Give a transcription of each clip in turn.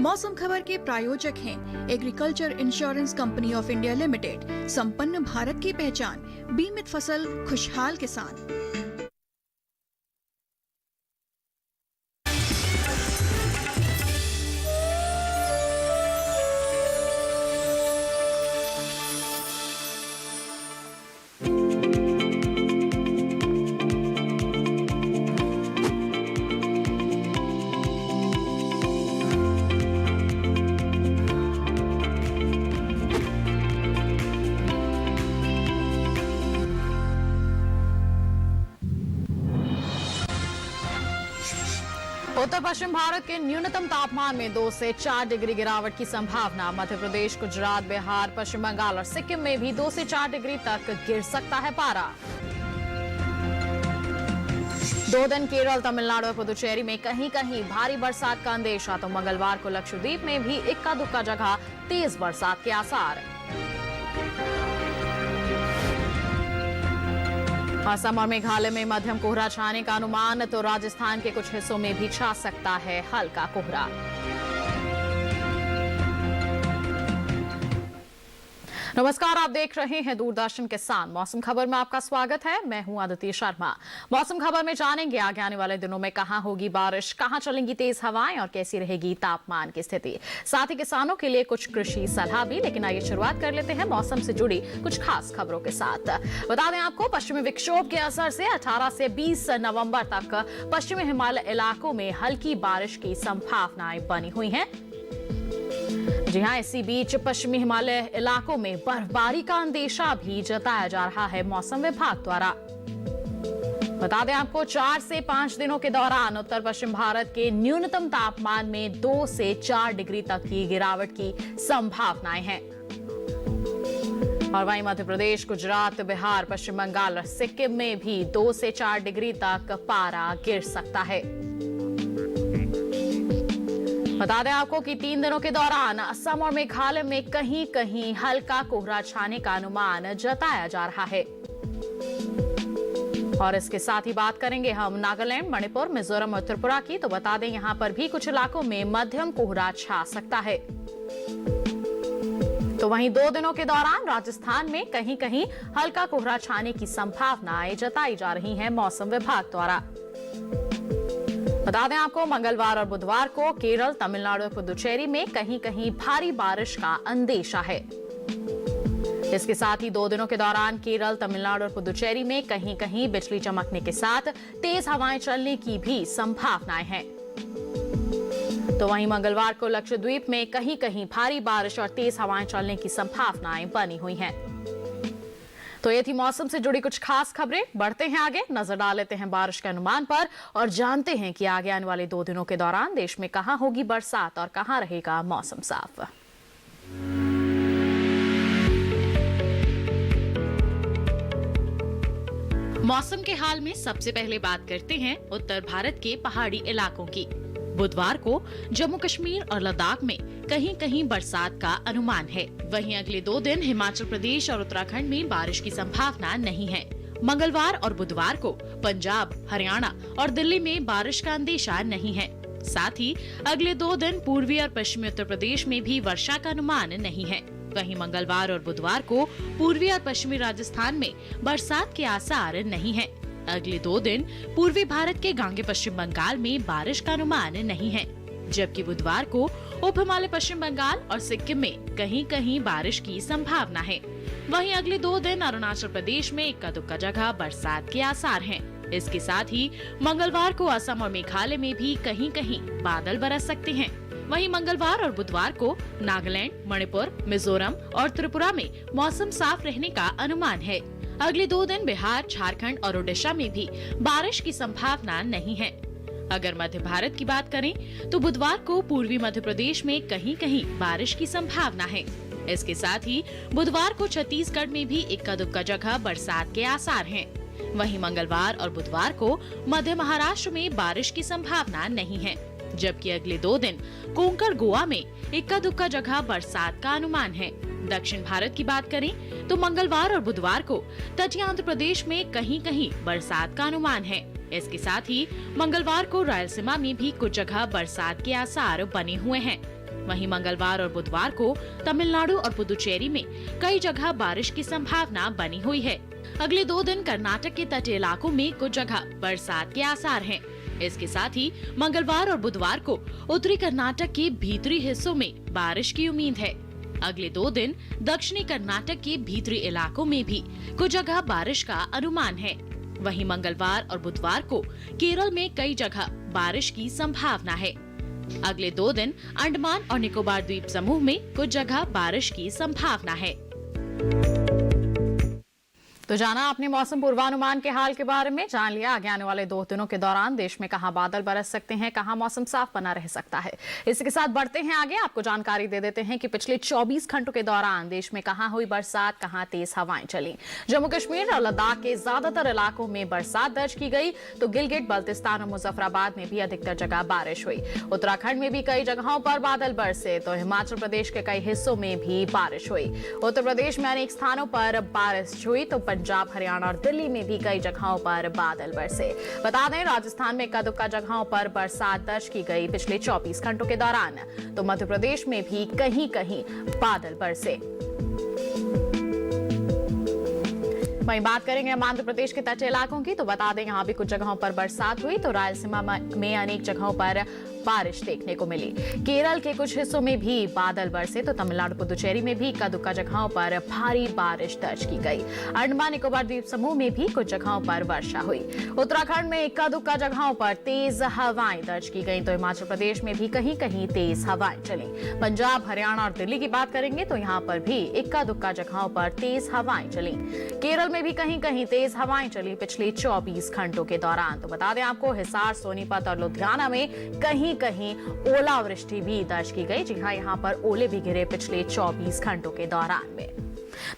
मौसम खबर के प्रायोजक हैं agriculture insurance company of India limited. संपन्न भारत की पहचान, बीमित फसल, खुशहाल किसान। उत्तर पश्चिम भारत के न्यूनतम तापमान में 2 से 4 डिग्री गिरावट की संभावना। मध्य प्रदेश, गुजरात, बिहार, पश्चिम बंगाल और सिक्किम में भी 2 से 4 डिग्री तक गिर सकता है पारा। 2 दिन केरल, तमिलनाडु और पुदुचेरी में कहीं कहीं भारी बरसात का अंदेशा, तो मंगलवार को लक्षद्वीप में भी इक्का दुक्का जगह तेज बरसात के आसार। असम और मेघालय में मध्यम कोहरा छाने का अनुमान, तो राजस्थान के कुछ हिस्सों में भी छा सकता है हल्का कोहरा। नमस्कार, आप देख रहे हैं दूरदर्शन किसान। मौसम खबर में आपका स्वागत है। मैं हूं आदित्य शर्मा। मौसम खबर में जानेंगे आगे आने वाले दिनों में कहां होगी बारिश, कहां चलेंगी तेज हवाएं और कैसी रहेगी तापमान की स्थिति। साथ ही किसानों के लिए कुछ कृषि सलाह भी। लेकिन आइए शुरुआत कर लेते हैं मौसम से जुड़ी कुछ खास खबरों के साथ। बता दें आपको, पश्चिमी विक्षोभ के असर से 18 से 20 नवम्बर तक पश्चिमी हिमालय इलाकों में हल्की बारिश की संभावनाएं बनी हुई है। जी हां, इसी बीच पश्चिमी हिमालय इलाकों में बर्फबारी का अंदेशा भी जताया जा रहा है मौसम विभाग द्वारा। बता दें आपको, 4 से 5 दिनों के दौरान उत्तर पश्चिम भारत के न्यूनतम तापमान में 2 से 4 डिग्री तक की गिरावट की संभावनाएं हैं। और वहीं मध्य प्रदेश, गुजरात, बिहार, पश्चिम बंगाल और सिक्किम में भी 2 से 4 डिग्री तक पारा गिर सकता है। बता दें आपको कि 3 दिनों के दौरान असम और मेघालय में कहीं कहीं हल्का कोहरा छाने का अनुमान जताया जा रहा है। और इसके साथ ही बात करेंगे हम नागालैंड, मणिपुर, मिजोरम और त्रिपुरा की। तो बता दें यहां पर भी कुछ इलाकों में मध्यम कोहरा छा सकता है। तो वहीं 2 दिनों के दौरान राजस्थान में कहीं कहीं हल्का कोहरा छाने की संभावनाएं जताई जा रही हैं मौसम विभाग द्वारा। बता दें आपको, मंगलवार और बुधवार को केरल, तमिलनाडु और पुदुचेरी में कहीं कहीं भारी बारिश का अंदेशा है। इसके साथ ही 2 दिनों के दौरान केरल, तमिलनाडु और पुदुचेरी में कहीं कहीं बिजली चमकने के साथ तेज हवाएं चलने की भी संभावनाएं हैं। तो वहीं मंगलवार को लक्षद्वीप में कहीं कहीं भारी बारिश और तेज हवाएं चलने की संभावनाएं बनी हुई हैं। तो ये थी मौसम से जुड़ी कुछ खास खबरें। बढ़ते हैं आगे, नजर डाल लेते हैं बारिश के अनुमान पर और जानते हैं कि आगे आने वाले 2 दिनों के दौरान देश में कहां होगी बरसात और कहां रहेगा मौसम साफ। मौसम के हाल में सबसे पहले बात करते हैं उत्तर भारत के पहाड़ी इलाकों की। बुधवार को जम्मू कश्मीर और लद्दाख में कहीं कहीं बरसात का अनुमान है। वहीं अगले 2 दिन हिमाचल प्रदेश और उत्तराखंड में बारिश की संभावना नहीं है। मंगलवार और बुधवार को पंजाब, हरियाणा और दिल्ली में बारिश का अंदेशा नहीं है। साथ ही अगले 2 दिन पूर्वी और पश्चिमी उत्तर प्रदेश में भी वर्षा का अनुमान नहीं है। वहीं मंगलवार और बुधवार को पूर्वी और पश्चिमी राजस्थान में बरसात के आसार नहीं है। अगले 2 दिन पूर्वी भारत के गांगे पश्चिम बंगाल में बारिश का अनुमान नहीं है। जबकि बुधवार को उप हिमालय पश्चिम बंगाल और सिक्किम में कहीं कहीं बारिश की संभावना है। वहीं अगले 2 दिन अरुणाचल प्रदेश में इक्का दुक्का जगह बरसात के आसार हैं। इसके साथ ही मंगलवार को असम और मेघालय में भी कहीं कहीं बादल बरस सकते हैं। वहीं मंगलवार और बुधवार को नागालैंड, मणिपुर, मिजोरम और त्रिपुरा में मौसम साफ रहने का अनुमान है। अगले 2 दिन बिहार, झारखंड और ओडिशा में भी बारिश की संभावना नहीं है। अगर मध्य भारत की बात करें तो बुधवार को पूर्वी मध्य प्रदेश में कहीं कहीं बारिश की संभावना है। इसके साथ ही बुधवार को छत्तीसगढ़ में भी इक्का दुक्का जगह बरसात के आसार हैं। वहीं मंगलवार और बुधवार को मध्य महाराष्ट्र में बारिश की संभावना नहीं है। जबकि अगले 2 दिन कोंकण, गोवा में इक्का दुक्का जगह बरसात का अनुमान है। दक्षिण भारत की बात करें तो मंगलवार और बुधवार को तटीय आंध्र प्रदेश में कहीं कहीं बरसात का अनुमान है। इसके साथ ही मंगलवार को रायलसीमा में भी कुछ जगह बरसात के आसार बने हुए हैं। वहीं मंगलवार और बुधवार को तमिलनाडु और पुदुचेरी में कई जगह बारिश की संभावना बनी हुई है। अगले 2 दिन कर्नाटक के तटीय इलाकों में कुछ जगह बरसात के आसार हैं। इसके साथ ही मंगलवार और बुधवार को उत्तरी कर्नाटक के भीतरी हिस्सों में बारिश की उम्मीद है। अगले 2 दिन दक्षिणी कर्नाटक के भीतरी इलाकों में भी कुछ जगह बारिश का अनुमान है। वहीं मंगलवार और बुधवार को केरल में कई जगह बारिश की संभावना है। अगले 2 दिन अंडमान और निकोबार द्वीप समूह में कुछ जगह बारिश की संभावना है। तो जाना आपने मौसम पूर्वानुमान के हाल के बारे में, जान लिया आगे आने वाले 2 दिनों के दौरान देश में कहां बादल बरस सकते हैं, कहां मौसम साफ बना रह सकता है। इसी के साथ बढ़ते हैं आगे, आपको जानकारी दे देते हैं कि पिछले 24 घंटों के दौरान देश में कहां हुई बरसात, कहां तेज हवाएं चली। जम्मू कश्मीर और लद्दाख के ज्यादातर इलाकों में बरसात दर्ज की गई, तो गिलगिट, बल्तिस्तान और मुजफ्फराबाद में भी अधिकतर जगह बारिश हुई। उत्तराखंड में भी कई जगहों पर बादल बरसे, तो हिमाचल प्रदेश के कई हिस्सों में भी बारिश हुई। उत्तर प्रदेश में अनेक स्थानों पर बारिश हुई, तो पंजाब, हरियाणा और दिल्ली में भी कई जगहों पर बादल बरसे। बता दें, राजस्थान में इक्का-दुक्का जगहों पर बरसात दर्ज की गई पिछले 24 घंटों के दौरान, तो मध्य प्रदेश में भी कहीं-कहीं बादल बरसे। वहीं बात करेंगे हम आंध्र प्रदेश के तटीय इलाकों की, तो बता दें यहां भी कुछ जगहों पर बरसात हुई, तो रायलसीमा में अनेक जगहों पर बारिश देखने को मिली। केरल के कुछ हिस्सों में भी बादल बरसे, तो तमिलनाडु, पुदुचेरी में भी इक्का-दुक्का जगहों पर भारी बारिश दर्ज की गई। अंडमान निकोबार द्वीप समूह में भी कुछ जगहों पर वर्षा हुई। उत्तराखंड में इक्का-दुक्का जगहों पर तेज हवाएं दर्ज की गई, तो हिमाचल प्रदेश में भी कहीं-कहीं तेज हवाएं चली। पंजाब, हरियाणा और दिल्ली की बात करेंगे तो यहाँ पर भी इक्का-दुक्का जगहों पर तेज हवाएं चली। केरल में भी कहीं-कहीं तेज हवाएं चली पिछले 24 घंटों के दौरान। तो बता दें आपको, हिसार, सोनीपत और लुधियाना में कहीं ओलावृष्टि भी दर्ज की गई। जी हां, यहां पर ओले भी गिरे पिछले 24 घंटों के दौरान में।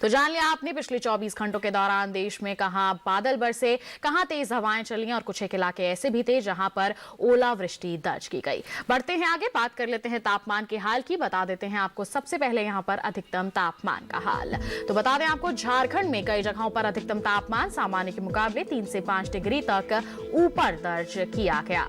तो जान लिया आपने पिछले 24 घंटों के दौरान देश में कहां बादल बरसे, कहां तेज हवाएं चली और कुछ एक इलाके ऐसे भी थे जहां पर ओलावृष्टि दर्ज की गई। बढ़ते हैं आगे, बात कर लेते हैं तापमान के हाल की। बता देते हैं आपको सबसे पहले यहां पर अधिकतम तापमान का हाल। तो बता दें आपको, झारखंड में कई जगहों पर अधिकतम तापमान सामान्य के मुकाबले 3 से 5 डिग्री तक ऊपर दर्ज किया गया।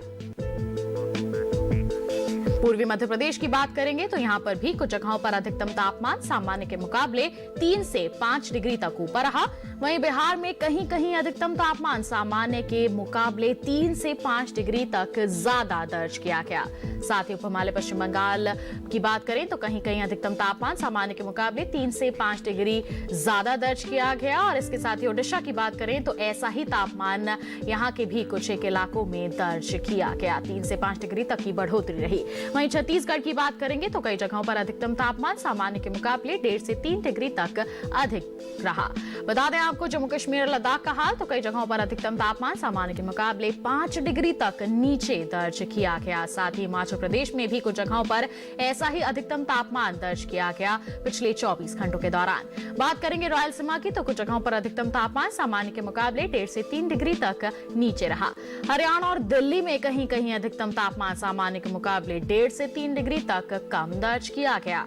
पूर्वी मध्य प्रदेश की बात करेंगे तो यहाँ पर भी कुछ जगहों पर अधिकतम तापमान सामान्य के मुकाबले 3 से 5 डिग्री तक ऊपर रहा। वहीं बिहार में कहीं-कहीं अधिकतम तापमान सामान्य के मुकाबले 3 से 5 डिग्री तक ज्यादा दर्ज किया गया। साथ ही उप हिमालय पश्चिम बंगाल की बात करें तो कहीं-कहीं अधिकतम तापमान सामान्य के मुकाबले 3 से 5 डिग्री ज्यादा दर्ज किया गया। और इसके साथ ही ओडिशा की बात करें तो ऐसा ही तापमान यहाँ के भी कुछ एक इलाकों में दर्ज किया गया। 3 से 5 डिग्री तक की बढ़ोतरी रही। वहीं छत्तीसगढ़ की बात करेंगे तो कई जगहों पर अधिकतम तापमान सामान्य के मुकाबले 1.5 से 3 डिग्री तक अधिक रहा। बता दें आपको, जम्मू कश्मीर और लद्दाख का हाल, तो कई जगहों पर अधिकतम तापमान सामान्य के मुकाबले 5 डिग्री तक नीचे दर्ज किया गया। साथ ही हिमाचल प्रदेश में भी कुछ जगहों पर ऐसा ही अधिकतम तापमान दर्ज किया गया पिछले 24 घंटों के दौरान। बात करेंगे रायलसीमा की, तो कुछ जगहों पर अधिकतम तापमान सामान्य के मुकाबले 1.5 से 3 डिग्री तक नीचे रहा। हरियाणा और दिल्ली में कहीं-कहीं अधिकतम तापमान सामान्य के मुकाबले 1.5 से 3 डिग्री तक कम दर्ज किया गया।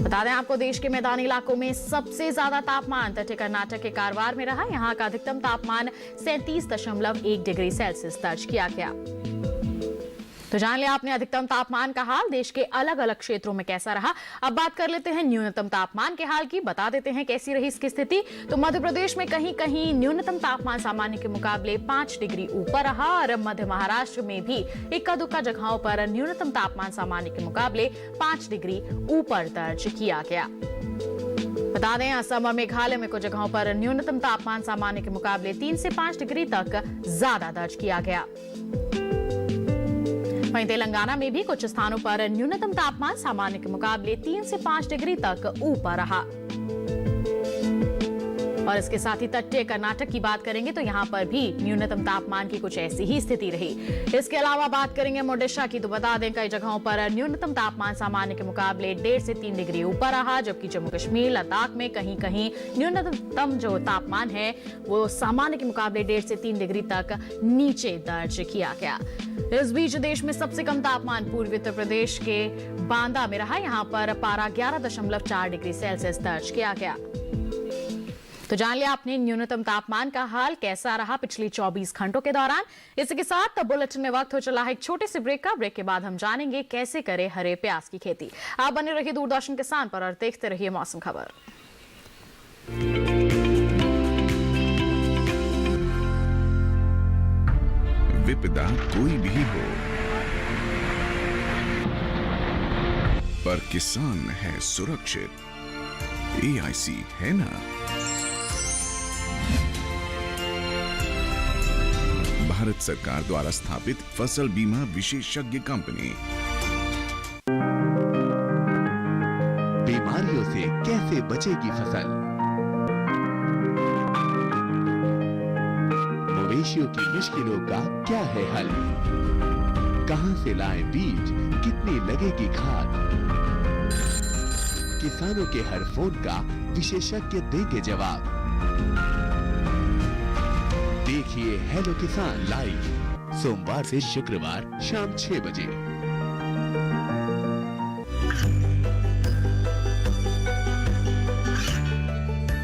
बता दें आपको, देश के मैदानी इलाकों में सबसे ज्यादा तापमान तटीय कर्नाटक के कारवार में रहा। यहाँ का अधिकतम तापमान 37.1 डिग्री सेल्सियस दर्ज किया गया। तो जान लिया आपने अधिकतम तापमान का हाल। देश के अलग अलग क्षेत्रों में कैसा रहा। अब बात कर लेते हैं न्यूनतम तापमान के हाल की। बता देते हैं कैसी रही इसकी स्थिति। तो मध्य प्रदेश में कहीं-कहीं न्यूनतम तापमान सामान्य के मुकाबले 5 डिग्री ऊपर रहा। और मध्य महाराष्ट्र में भी इक्का-दुक्का जगहों पर न्यूनतम तापमान सामान्य के मुकाबले 5 डिग्री ऊपर दर्ज किया गया। बता दें, असम और मेघालय में कुछ जगहों पर न्यूनतम तापमान सामान्य के मुकाबले 3 से 5 डिग्री तक ज्यादा दर्ज किया गया। वहीं तेलंगाना में भी कुछ स्थानों पर न्यूनतम तापमान सामान्य के मुकाबले 3 से 5 डिग्री तक ऊपर रहा। और इसके साथ ही तटीय कर्नाटक की बात करेंगे तो यहाँ पर भी न्यूनतम तापमान की कुछ ऐसी ही स्थिति रही। इसके अलावा बात करेंगे ओडिशा की, तो बता दें कई जगहों पर न्यूनतम तापमान सामान्य के मुकाबले 1.5 से 3 डिग्री ऊपर रहा। जबकि जम्मू कश्मीर, लद्दाख में कहीं-कहीं न्यूनतम जो तापमान है वो सामान्य के मुकाबले 1.5 से 3 डिग्री तक नीचे दर्ज किया गया। इस बीच देश में सबसे कम तापमान पूर्वी उत्तर प्रदेश के बांदा में रहा। यहाँ पर पारा 11.4 डिग्री सेल्सियस दर्ज किया गया। तो जान लिया आपने न्यूनतम तापमान का हाल कैसा रहा पिछले 24 घंटों के दौरान। इसी के साथ बुलेटिन में वक्त हो चला है एक छोटे से ब्रेक का। ब्रेक के बाद हम जानेंगे कैसे करें हरे प्याज की खेती। आप बने रहिए दूरदर्शन किसान पर और देखते रहिए मौसम खबर। विपदा कोई भी हो, पर किसान है सुरक्षित। AIC है ना। भारत सरकार द्वारा स्थापित फसल बीमा विशेषज्ञ कंपनी। बीमारियों से कैसे बचेगी फसल? मवेशियों की मुश्किलों का क्या है हल? कहां से लाएं बीज, कितनी लगेगी खाद? किसानों के हर फोन का विशेषज्ञ देंगे जवाब। देखिए हेलो किसान लाइव सोमवार से शुक्रवार शाम 6 बजे।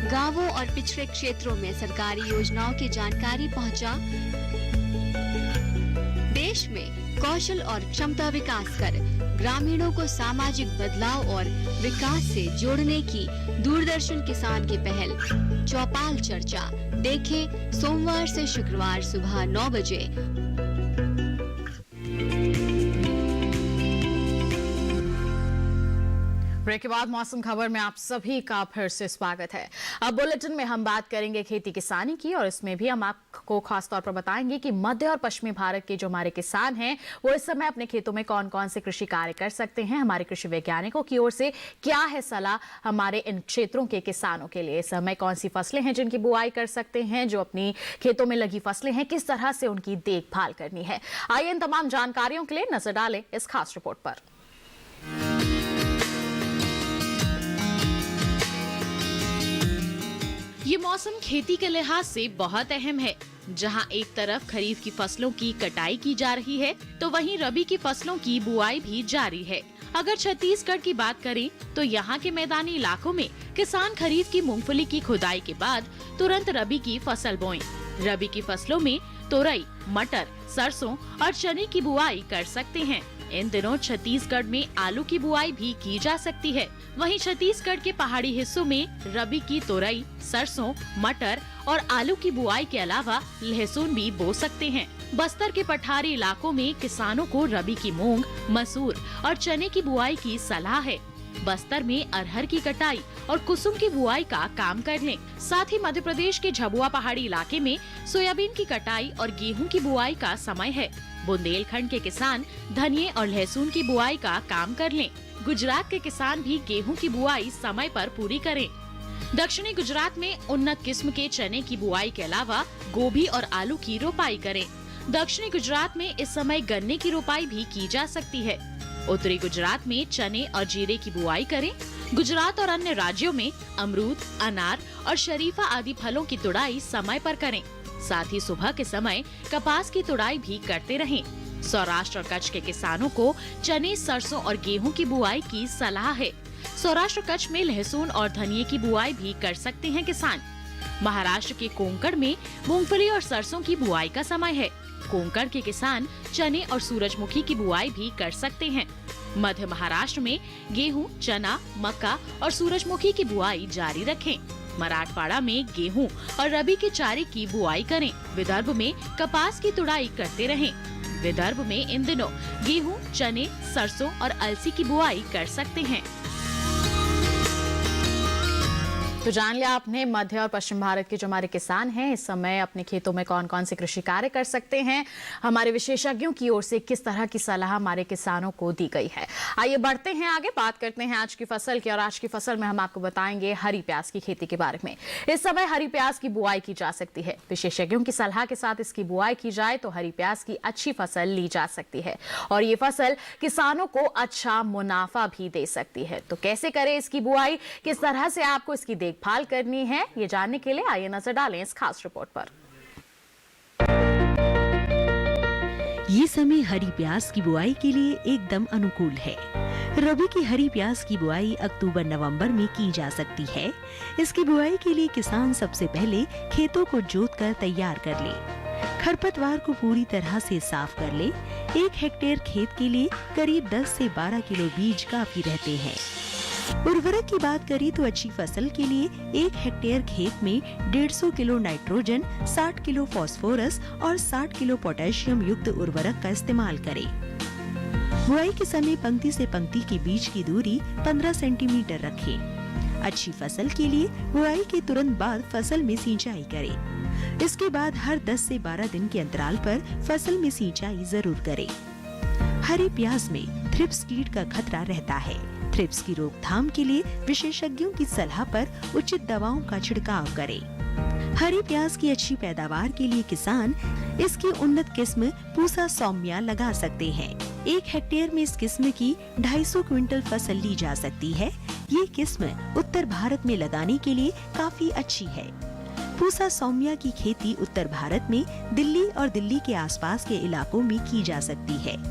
गांवों और पिछड़े क्षेत्रों में सरकारी योजनाओं की जानकारी पहुंचा। देश में कौशल और क्षमता विकास कर ग्रामीणों को सामाजिक बदलाव और विकास से जोड़ने की दूरदर्शन किसान की पहल चौपाल चर्चा देखें सोमवार से शुक्रवार सुबह 9 बजे। ब्रेक के बाद मौसम खबर में आप सभी का फिर से स्वागत है। अब बुलेटिन में हम बात करेंगे खेती किसानी की और इसमें भी हम आपको खास तौर पर बताएंगे कि मध्य और पश्चिमी भारत के जो हमारे किसान हैं वो इस समय अपने खेतों में कौन कौन से कृषि कार्य कर सकते हैं। हमारे कृषि वैज्ञानिकों की ओर से क्या है सलाह हमारे इन क्षेत्रों के किसानों के लिए। इस समय कौन सी फसलें हैं जिनकी बुआई कर सकते हैं, जो अपनी खेतों में लगी फसलें हैं किस तरह से उनकी देखभाल करनी है। आइए इन तमाम जानकारियों के लिए नजर डालें इस खास रिपोर्ट पर। ये मौसम खेती के लिहाज से बहुत अहम है। जहां एक तरफ खरीफ की फसलों की कटाई की जा रही है तो वहीं रबी की फसलों की बुआई भी जारी है। अगर छत्तीसगढ़ की बात करें तो यहाँ के मैदानी इलाकों में किसान खरीफ की मूंगफली की खुदाई के बाद तुरंत रबी की फसल बोएं। रबी की फसलों में तोरई, मटर, सरसों और चने की बुआई कर सकते हैं। इन दिनों छत्तीसगढ़ में आलू की बुआई भी की जा सकती है। वहीं छत्तीसगढ़ के पहाड़ी हिस्सों में रबी की तोरई, सरसों, मटर और आलू की बुआई के अलावा लहसुन भी बो सकते हैं। बस्तर के पठारी इलाकों में किसानों को रबी की मूंग, मसूर और चने की बुआई की सलाह है। बस्तर में अरहर की कटाई और कुसुम की बुआई का काम कर लें। साथ ही मध्य प्रदेश के झबुआ पहाड़ी इलाके में सोयाबीन की कटाई और गेहूं की बुआई का समय है। बुंदेलखंड के किसान धनिये और लहसुन की बुआई का काम कर लें। गुजरात के किसान भी गेहूं की बुआई समय पर पूरी करें। दक्षिणी गुजरात में उन्नत किस्म के चने की बुआई के अलावा गोभी और आलू की रोपाई करें। दक्षिणी गुजरात में इस समय गन्ने की रोपाई भी की जा सकती है। उत्तरी गुजरात में चने और जीरे की बुआई करें। गुजरात और अन्य राज्यों में अमरूद, अनार और शरीफा आदि फलों की तुड़ाई समय पर करें। साथ ही सुबह के समय कपास की तुड़ाई भी करते रहें। सौराष्ट्र और कच्छ के किसानों को चने, सरसों और गेहूं की बुआई की सलाह है। सौराष्ट्र कच्छ में लहसुन और धनिये की बुआई भी कर सकते हैं किसान। महाराष्ट्र के कोंकण में मूंगफली और सरसों की बुआई का समय है। कोंकण के किसान चने और सूरजमुखी की बुआई भी कर सकते हैं। मध्य महाराष्ट्र में गेहूं, चना, मक्का और सूरजमुखी की बुआई जारी रखें। मराठवाड़ा में गेहूं और रबी के चारे की बुआई करें। विदर्भ में कपास की तुड़ाई करते रहें। विदर्भ में इन दिनों गेहूं, चने, सरसों और अलसी की बुआई कर सकते हैं। तो जान लिया आपने मध्य और पश्चिम भारत के जो हमारे किसान हैं इस समय अपने खेतों में कौन कौन से कृषि कार्य कर सकते हैं। हमारे विशेषज्ञों की ओर से किस तरह की सलाह हमारे किसानों को दी गई है। आइए बढ़ते हैं आगे, बात करते हैं आज की फसल की। और आज की फसल में हम आपको बताएंगे हरी प्याज की खेती के बारे में। इस समय हरी प्याज की बुआई की जा सकती है। विशेषज्ञों की सलाह के साथ इसकी बुआई की जाए तो हरी प्याज की अच्छी फसल ली जा सकती है और ये फसल किसानों को अच्छा मुनाफा भी दे सकती है। तो कैसे करें इसकी बुआई, किस तरह से आपको इसकी देखभाल करनी है, ये जानने के लिए आइए नजर डालें इस खास रिपोर्ट पर। ये समय हरी प्याज की बुआई के लिए एकदम अनुकूल है। रबी की हरी प्याज की बुआई अक्टूबर-नवंबर में की जा सकती है। इसकी बुआई के लिए किसान सबसे पहले खेतों को जोतकर तैयार कर ले। खरपतवार को पूरी तरह से साफ कर ले। 1 हेक्टेयर खेत के लिए करीब 10 से 12 किलो बीज काफी रहते हैं। उर्वरक की बात करें तो अच्छी फसल के लिए 1 हेक्टेयर खेत में 150 किलो नाइट्रोजन, 60 किलो फास्फोरस और 60 किलो पोटेशियम युक्त उर्वरक का इस्तेमाल करें। बुआई के समय पंक्ति से पंक्ति के बीच की दूरी 15 सेंटीमीटर रखें। अच्छी फसल के लिए बुआई के तुरंत बाद फसल में सिंचाई करें। इसके बाद हर 10 से 12 दिन के अंतराल पर फसल में सिंचाई जरूर करें। हरी प्याज में थ्रिप्स कीट का खतरा रहता है। थ्रिप्स की रोकथाम के लिए विशेषज्ञों की सलाह पर उचित दवाओं का छिड़काव करें। हरी प्याज की अच्छी पैदावार के लिए किसान इसकी उन्नत किस्म पूसा सौम्या लगा सकते हैं। 1 हेक्टेयर में इस किस्म की 250 क्विंटल फसल ली जा सकती है। ये किस्म उत्तर भारत में लगाने के लिए काफी अच्छी है। पूसा सौम्या की खेती उत्तर भारत में दिल्ली और दिल्ली के आसपास के इलाकों में की जा सकती है।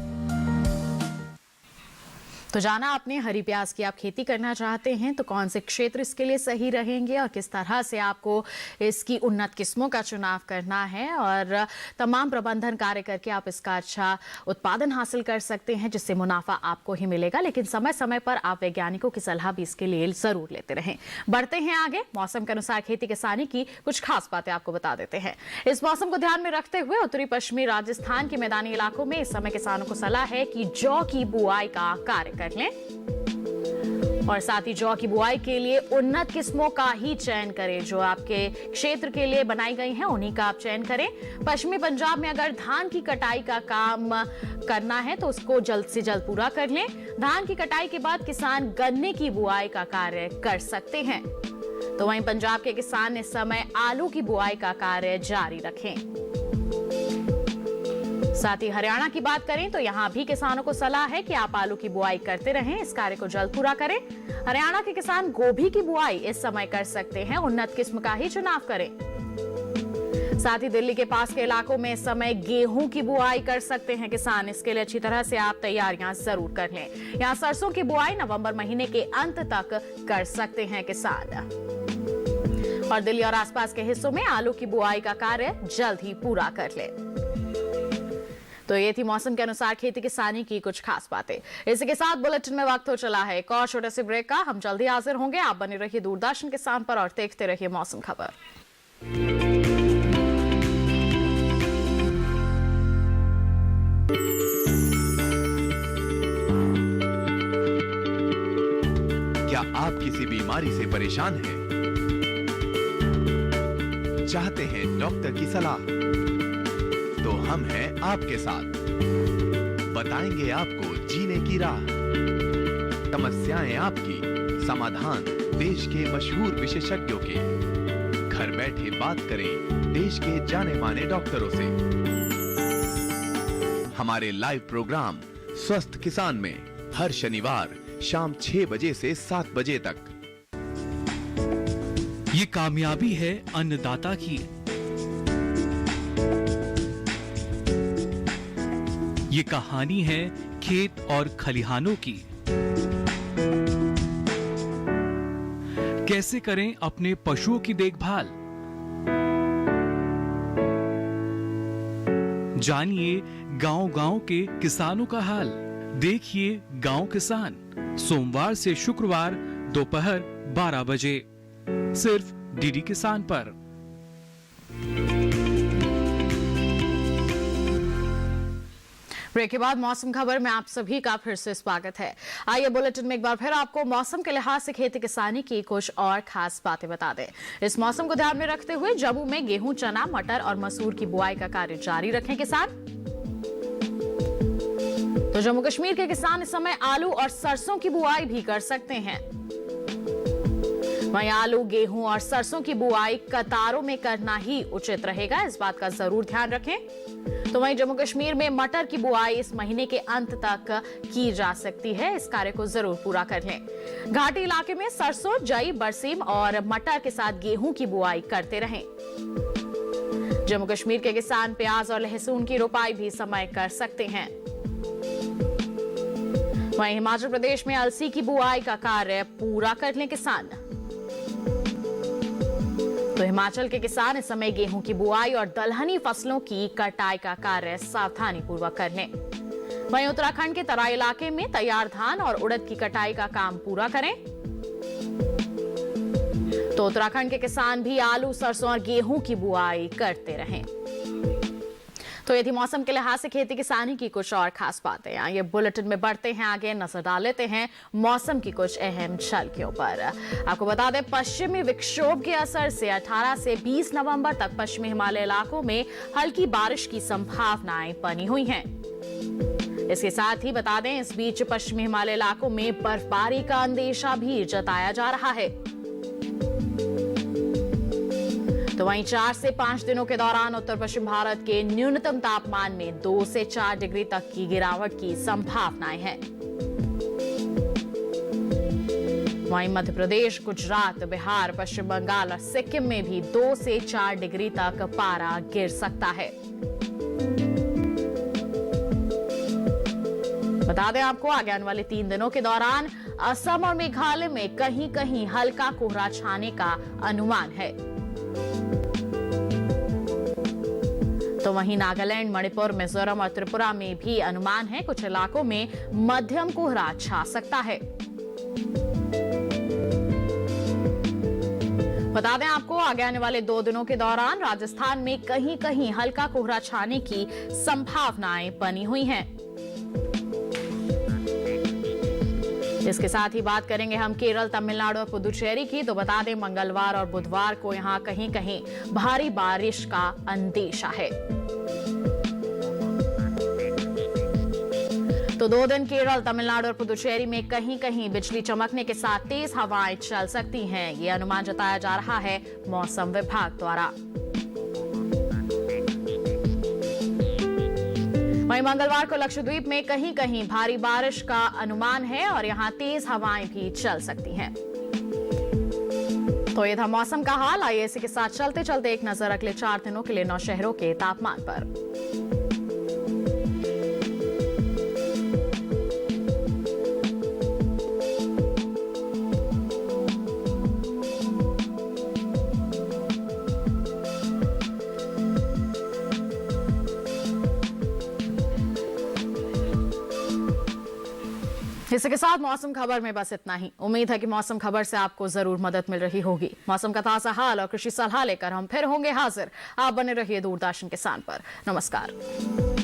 तो जाना आपने हरी प्याज की आप खेती करना चाहते हैं तो कौन से क्षेत्र इसके लिए सही रहेंगे और किस तरह से आपको इसकी उन्नत किस्मों का चुनाव करना है और तमाम प्रबंधन कार्य करके आप इसका अच्छा उत्पादन हासिल कर सकते हैं जिससे मुनाफा आपको ही मिलेगा। लेकिन समय समय पर आप वैज्ञानिकों की सलाह भी इसके लिए जरूर लेते रहें। बढ़ते हैं आगे, मौसम के अनुसार खेती किसानी की कुछ खास बातें आपको बता देते हैं। इस मौसम को ध्यान में रखते हुए उत्तरी पश्चिमी राजस्थान के मैदानी इलाकों में इस समय किसानों को सलाह है कि जौ की बुआई का कार्य कर लें और साथ ही जौ की बुआई के लिए उन्नत किस्मों का ही चयन करें। जो आपके क्षेत्र के लिए बनाई गई हैं उन्हीं का आप चयन करें। पश्चिमी पंजाब में अगर धान की कटाई का काम करना है तो उसको जल्द से जल्द पूरा कर लें। धान की कटाई के बाद किसान गन्ने की बुआई का कार्य कर सकते हैं। तो वहीं पंजाब के किसान इस समय आलू की बुआई का कार्य जारी रखें। साथ ही हरियाणा की बात करें तो यहाँ भी किसानों को सलाह है कि आप आलू की बुआई करते रहें, इस कार्य को जल्द पूरा करें। हरियाणा के किसान गोभी की बुआई इस समय कर सकते हैं, उन्नत किस्म का ही चुनाव करें। साथ ही दिल्ली के पास के इलाकों में इस समय गेहूं की बुआई कर सकते हैं किसान, इसके लिए अच्छी तरह से आप तैयारियां जरूर कर लें। यहाँ सरसों की बुआई नवंबर महीने के अंत तक कर सकते हैं किसान। और दिल्ली और आसपास के हिस्सों में आलू की बुआई का कार्य जल्द ही पूरा कर लें। तो ये थी मौसम के अनुसार खेती किसानी की कुछ खास बातें। इसी के साथ बुलेटिन में वक्त हो चला है एक और छोटे से ब्रेक का। हम जल्दी हाजिर होंगे। आप बने रहिए दूरदर्शन किसान पर और देखते रहिए मौसम खबर। क्या आप किसी बीमारी से परेशान हैं? चाहते हैं डॉक्टर की सलाह? तो हम हैं आपके साथ, बताएंगे आपको जीने की राह। समस्याएं आपकी, समाधान देश के मशहूर विशेषज्ञों के। घर बैठे बात करें देश के जाने माने डॉक्टरों से। हमारे लाइव प्रोग्राम स्वस्थ किसान में हर शनिवार शाम 6 बजे से 7 बजे तक। ये कामयाबी है अन्नदाता की। ये कहानी है खेत और खलिहानों की। कैसे करें अपने पशुओं की देखभाल, जानिए गांव-गांव के किसानों का हाल। देखिए गांव किसान सोमवार से शुक्रवार दोपहर 12 बजे सिर्फ डीडी किसान पर। ब्रेक के बाद मौसम खबर में आप सभी का फिर से स्वागत है। आइए बुलेटिन में एक बार फिर आपको मौसम के लिहाज से खेती किसानी की कुछ और खास बातें बता दें। इस मौसम को ध्यान में रखते हुए जम्मू में गेहूं, चना, मटर और मसूर की बुआई का कार्य जारी रखें किसान। तो जम्मू कश्मीर के किसान इस समय आलू और सरसों की बुआई भी कर सकते हैं। वहीं आलू, गेहूं और सरसों की बुआई कतारों में करना ही उचित रहेगा, इस बात का जरूर ध्यान रखें। तो वहीं जम्मू कश्मीर में मटर की बुआई इस महीने के अंत तक की जा सकती है, इस कार्य को जरूर पूरा कर लें। घाटी इलाके में सरसों, जई, बरसीम और मटर के साथ गेहूं की बुआई करते रहें। जम्मू कश्मीर के किसान प्याज और लहसुन की रोपाई भी समय कर सकते हैं। वहीं हिमाचल प्रदेश में अलसी की बुआई का कार्य पूरा कर लें किसान। तो हिमाचल के किसान इस समय गेहूं की बुआई और दलहनी फसलों की कटाई का कार्य सावधानी पूर्वक कर लें। वहीं उत्तराखंड के तराई इलाके में तैयार धान और उड़द की कटाई का काम पूरा करें। तो उत्तराखंड के किसान भी आलू, सरसों और गेहूं की बुआई करते रहें। तो ये थी मौसम के लिहाज से खेती किसानी की कुछ और खास बातें। आइए बुलेटिन में बढ़ते हैं आगे, नजर डाल लेते हैं मौसम की कुछ अहम झलकियों पर। आपको बता दें, पश्चिमी विक्षोभ के असर से 18 से 20 नवंबर तक पश्चिमी हिमालय इलाकों में हल्की बारिश की संभावनाएं बनी हुई हैं। इसके साथ ही बता दें, इस बीच पश्चिमी हिमालय इलाकों में बर्फबारी का अंदेशा भी जताया जा रहा है। तो वहीं 4 से 5 दिनों के दौरान उत्तर पश्चिम भारत के न्यूनतम तापमान में 2 से 4 डिग्री तक की गिरावट की संभावनाएं हैं। वहीं मध्य प्रदेश, गुजरात, बिहार, पश्चिम बंगाल और सिक्किम में भी 2 से 4 डिग्री तक पारा गिर सकता है। बता दें आपको, आगे आने वाले 3 दिनों के दौरान असम और मेघालय में कहीं कहीं हल्का कोहरा छाने का अनुमान है। तो वहीं नागालैंड, मणिपुर, मिजोरम और त्रिपुरा में भी अनुमान है कुछ इलाकों में मध्यम कोहरा छा सकता है। बता दें आपको, आगे आने वाले 2 दिनों के दौरान राजस्थान में कहीं कहीं हल्का कोहरा छाने की संभावनाएं बनी हुई हैं। इसके साथ ही बात करेंगे हम केरल, तमिलनाडु और पुदुचेरी की। तो बता दें, मंगलवार और बुधवार को यहां कहीं कहीं भारी बारिश का अंदेशा है। तो 2 दिन केरल, तमिलनाडु और पुदुचेरी में कहीं कहीं बिजली चमकने के साथ तेज हवाएं चल सकती हैं। ये अनुमान जताया जा रहा है मौसम विभाग द्वारा। वहीं मंगलवार को लक्षद्वीप में कहीं कहीं भारी बारिश का अनुमान है और यहां तेज हवाएं भी चल सकती हैं। तो ये था मौसम का हाल। आइए इसी के साथ चलते चलते एक नजर अगले 4 दिनों के लिए 9 शहरों के तापमान पर। इसके साथ मौसम खबर में बस इतना ही। उम्मीद है कि मौसम खबर से आपको जरूर मदद मिल रही होगी। मौसम का ताजा हाल और कृषि सलाह लेकर हम फिर होंगे हाजिर। आप बने रहिए दूरदर्शन किसान पर। नमस्कार।